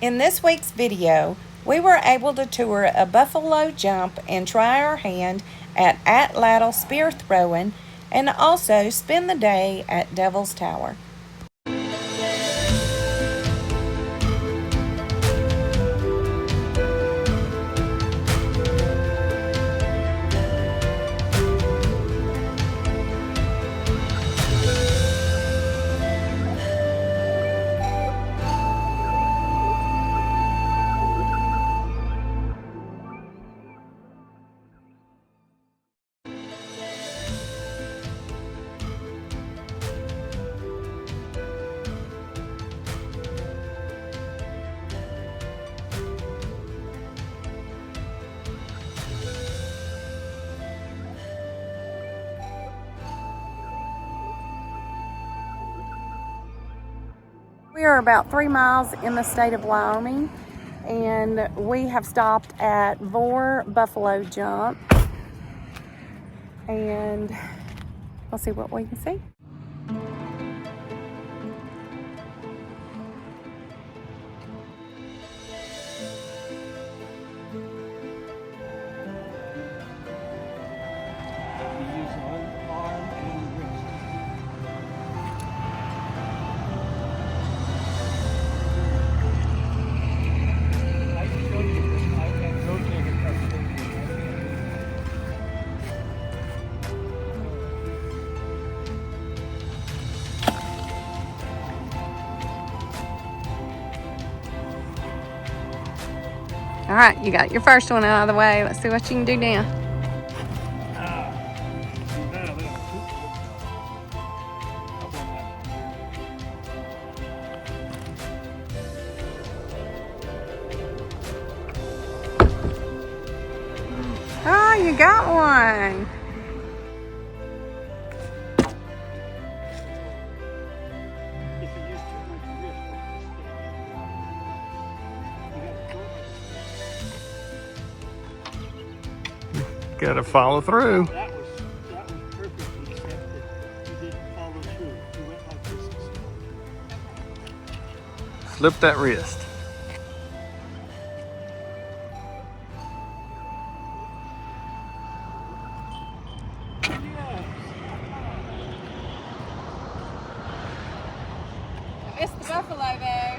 In this week's video, we were able to tour a buffalo jump and try our hand at Atlatl spear throwing and also spend the day at Devil's Tower. We are about 3 miles in the state of Wyoming, and we have stopped at Vole Buffalo Jump, and we'll see what we can see. All right, you got your first one out of the way. Let's see what you can do now. Oh, you got one. Gotta follow through. That was perfectly accepted. You didn't follow through. You went like this instead. Slip that wrist. I missed the buffalo though.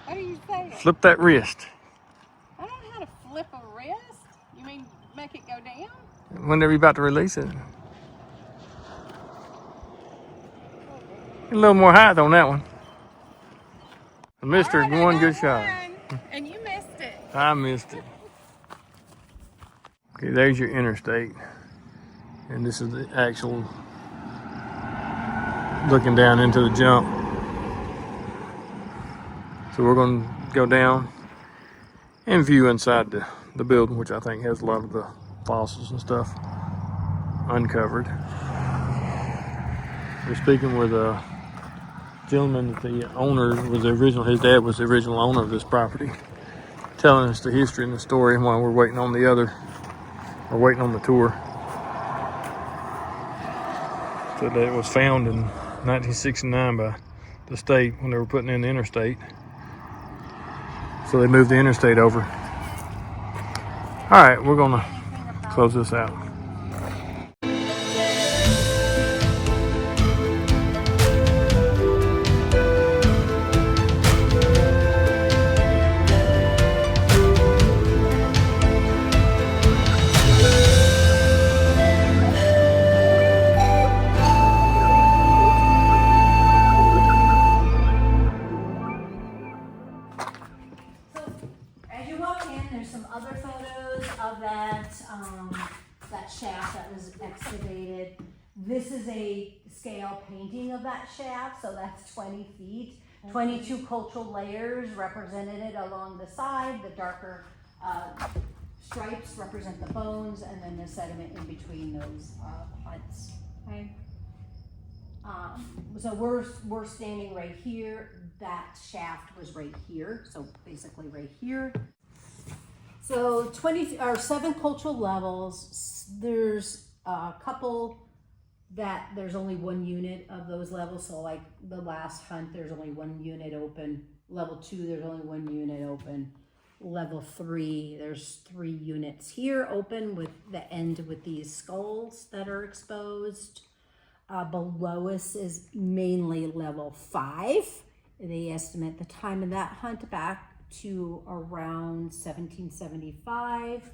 What are you saying? Flip that wrist. I don't know how to flip a wrist. You mean make it go down? Whenever you're about to release it. A little more height on that one. Mister, All right, one I good got shot. one, and you missed it. I missed it. Okay, there's your interstate. And this is the actual looking down into the jump. So we're going to go down and view inside the building, which I think has a lot of the fossils and stuff uncovered. We're speaking with a gentleman that the owner was the original, his dad was the original owner of this property, telling us the history and the story while we're waiting on the tour. So that it was found in 1969 by the state when they were putting in the interstate. So they moved the interstate over. All right, we're gonna close this out. There's some other photos of that shaft that was excavated. This is a scale painting of that shaft, so that's 20 feet. 22 cultural layers represented along the side. The darker stripes represent the bones, and then the sediment in between those huts. Okay. So we're standing right here. That shaft was right here, so basically right here. So 7 cultural levels. There's a couple that there's only one unit of those levels. So like the last hunt, there's only one unit open. Level 2, there's only one unit open. Level 3, there's 3 units here open with the end with these skulls that are exposed. Below us is mainly level 5. They estimate the time of that hunt back to around 1775.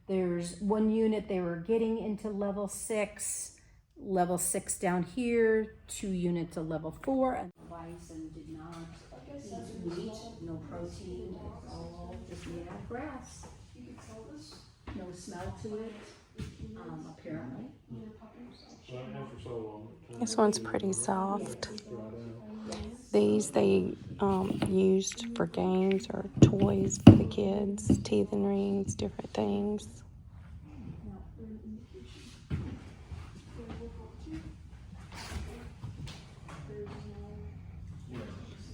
There's one unit they were getting into level 6. Level 6 down here, 2 units of level 4. And the bison did not eat meat, no protein, all just made out of grass. No smell to it, apparently. This one's pretty soft. These they used for games or toys for the kids, teeth and rings, different things.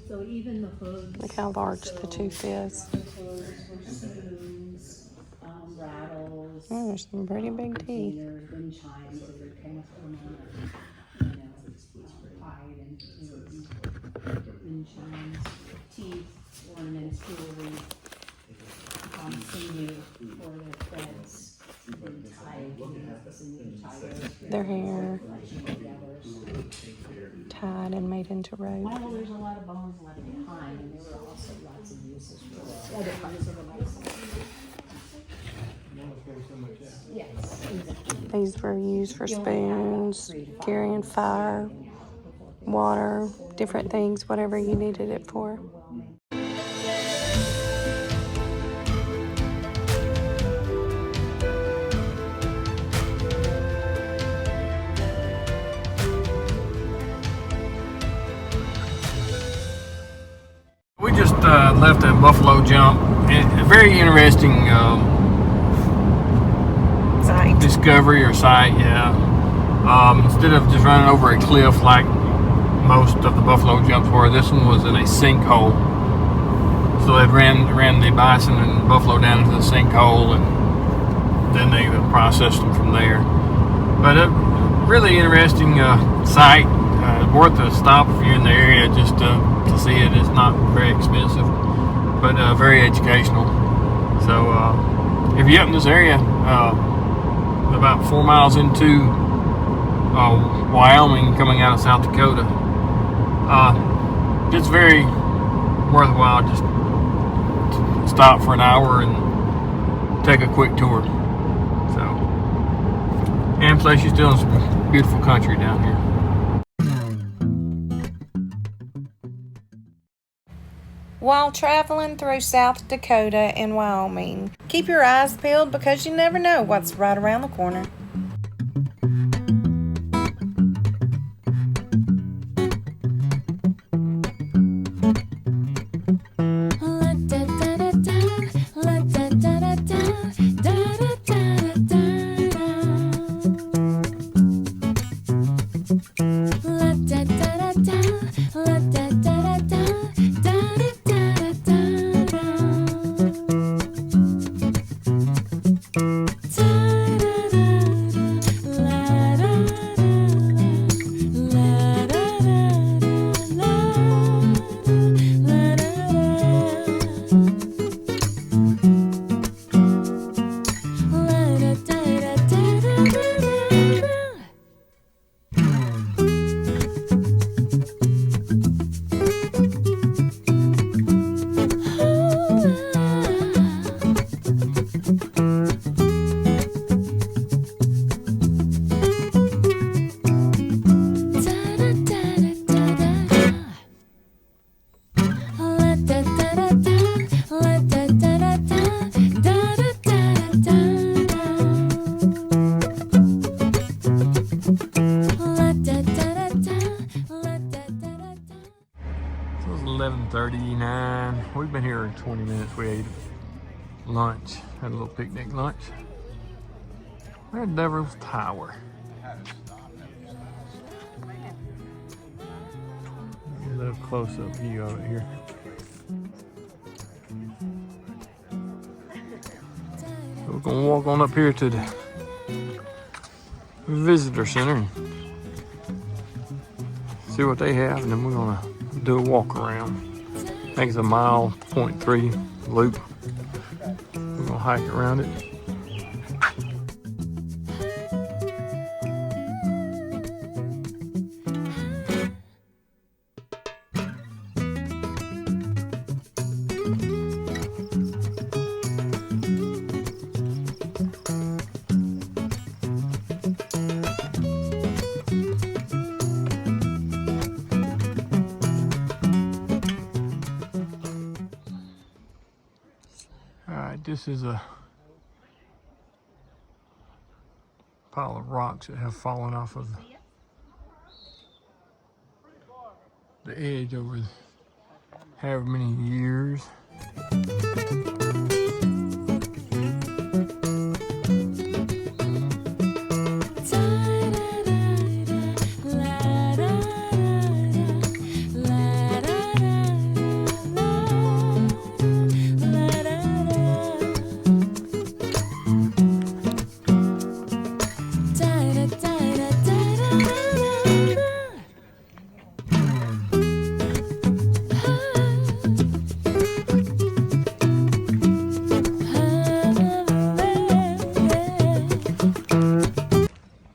So even the hooves. Look how large the tooth is. The hooves were spoons, rattles. Oh, there's some pretty big teeth. Containers, wind chimes, they would kind of put them on, hide and wind chimes, teeth, ornaments, jewelry, sinew for their threads, and Their hair tied and made into robes. well, there's a lot of bones left behind, and there were also lots of uses for other parts of the bison. Yes, exactly. These were used for spoons, carrying fire, water, different things, whatever you needed it for. We just left a buffalo jump. A very interesting Sight. discovery or sight, yeah. Instead of just running over a cliff like most of the buffalo jumps were, this one was in a sinkhole. So they ran the bison and buffalo down into the sinkhole, and then they processed them from there. But a really interesting sight. Worth a stop if you're in the area just to see it. It's not very expensive, but very educational. So if you're up in this area, about 4 miles into Wyoming, coming out of South Dakota, it's very worthwhile just to stop for an hour and take a quick tour. So, and plus you're still in some beautiful country down here. While traveling through South Dakota and Wyoming, keep your eyes peeled because you never know what's right around the corner. So it's 11:39. We've been here 20 minutes. We ate lunch, had a little picnic lunch. We're at Devil's Tower. Get a little close-up view of it here. So we're gonna walk on up here to the visitor center and see what they have, and then we're gonna do a walk around. I think it's a 1.3 loop. We're gonna hike around it. This is a pile of rocks that have fallen off of the edge over however many years.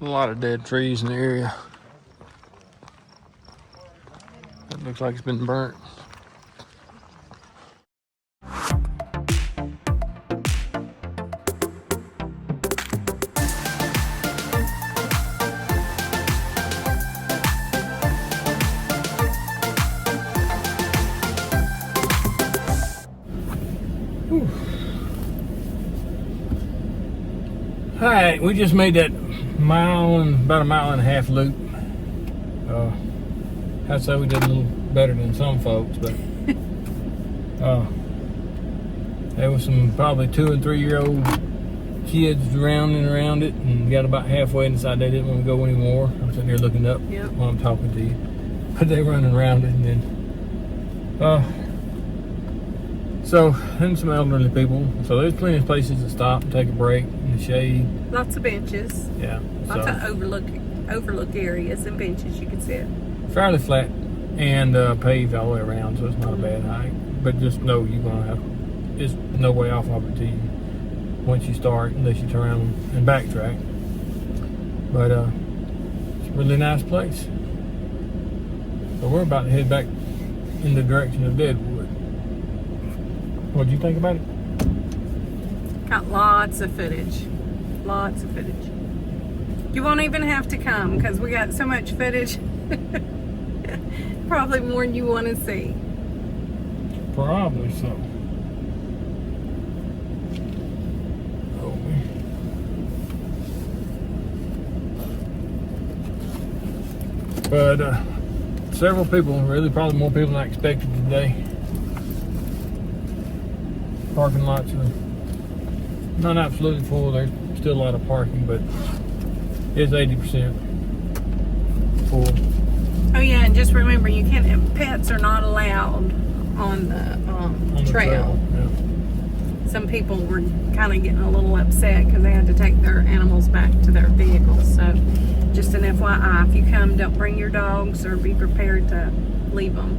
A lot of dead trees in the area. That looks like it's been burnt. All right, we just made that about a mile and a half loop. I'd say we did a little better than some folks, but there was some probably 2 and 3 year old kids rounding around it, and got about halfway and decided they didn't want to go anymore. I'm sitting here looking up while I'm talking to you, but they running around it, and then some elderly people. So there's plenty of places to stop and take a break in the shade. Lots of benches. Yeah. Lots of overlook areas and benches you can sit. Fairly flat and paved all the way around, so it's not a bad hike. But just know you're gonna have, there's no way off of it till you, once you start, unless you turn around and backtrack. But it's a really nice place. So we're about to head back in the direction of Deadwood. What do you think about it? Got lots of footage. Lots of footage. You won't even have to come because we got so much footage. Probably more than you want to see. Probably so. But several people, really probably more people than I expected today. Parking lots are not absolutely full. There's still a lot of parking, but it's 80% full. Oh yeah, and just remember, you can't. Pets are not allowed on the trail. Yeah. Some people were kind of getting a little upset because they had to take their animals back to their vehicles. So, just an FYI, if you come, don't bring your dogs or be prepared to leave them.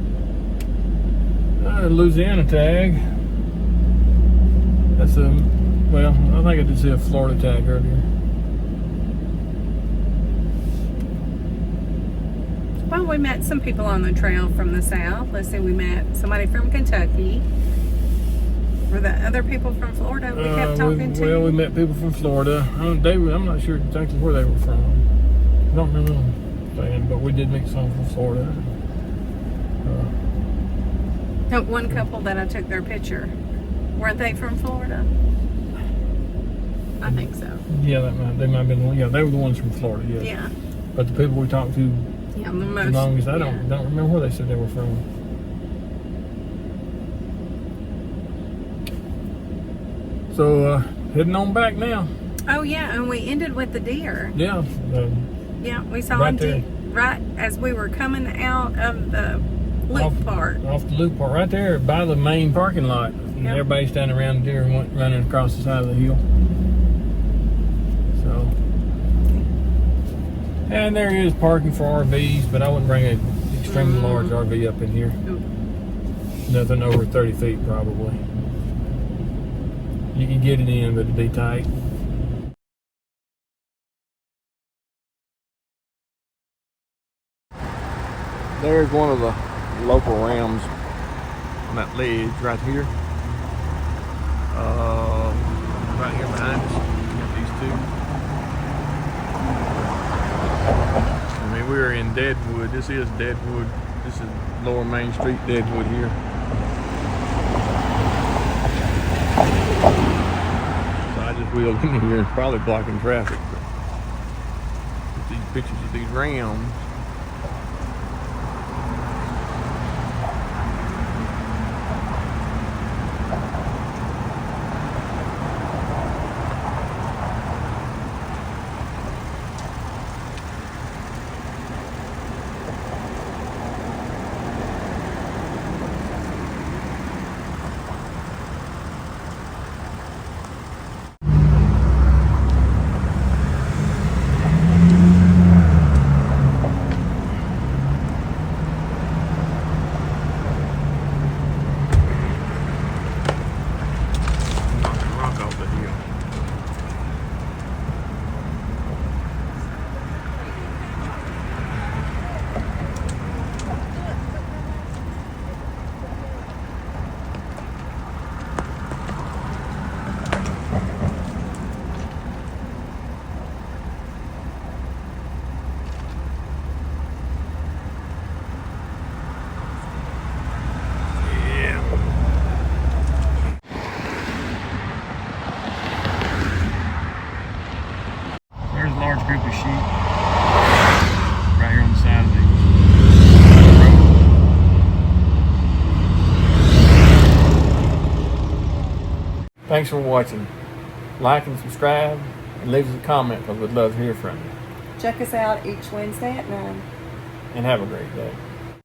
Louisiana tag. That's a, well, I think I did see a Florida tag earlier. Well, we met some people on the trail from the south. Let's see, we met somebody from Kentucky. Were the other people from Florida we kept talking to? Well, we met people from Florida. I'm not sure exactly where they were from. I don't remember them saying, but we did meet some from Florida. One couple that I took their picture. Weren't they from Florida? I think so. Yeah, they might have been. Yeah, they were the ones from Florida. Yes. Yeah. But the people we talked to, Yeah, the longest, I don't remember where they said they were from. So heading on back now. Oh yeah, and we ended with the deer. Yeah. Yeah, we saw right a deer right as we were coming out of the loop part. Off the loop part, right there by the main parking lot. And everybody's standing around the deer and went running across the side of the hill. So, and there is parking for RVs, but I wouldn't bring an extremely large RV up in here. Nothing over 30 feet probably. You can get it in, but it'd be tight. There's one of the local rams on that ledge right here. Right here behind us. Got these two. I mean, we are in Deadwood. This is Deadwood. This is Lower Main Street, Deadwood here. So I just wheeled in here and probably blocking traffic. But these pictures of these rams. Group of sheep right here on the side of the road. Thanks for watching. Like and subscribe and leave us a comment because we'd love to hear from you. Check us out each Wednesday at 9. And have a great day.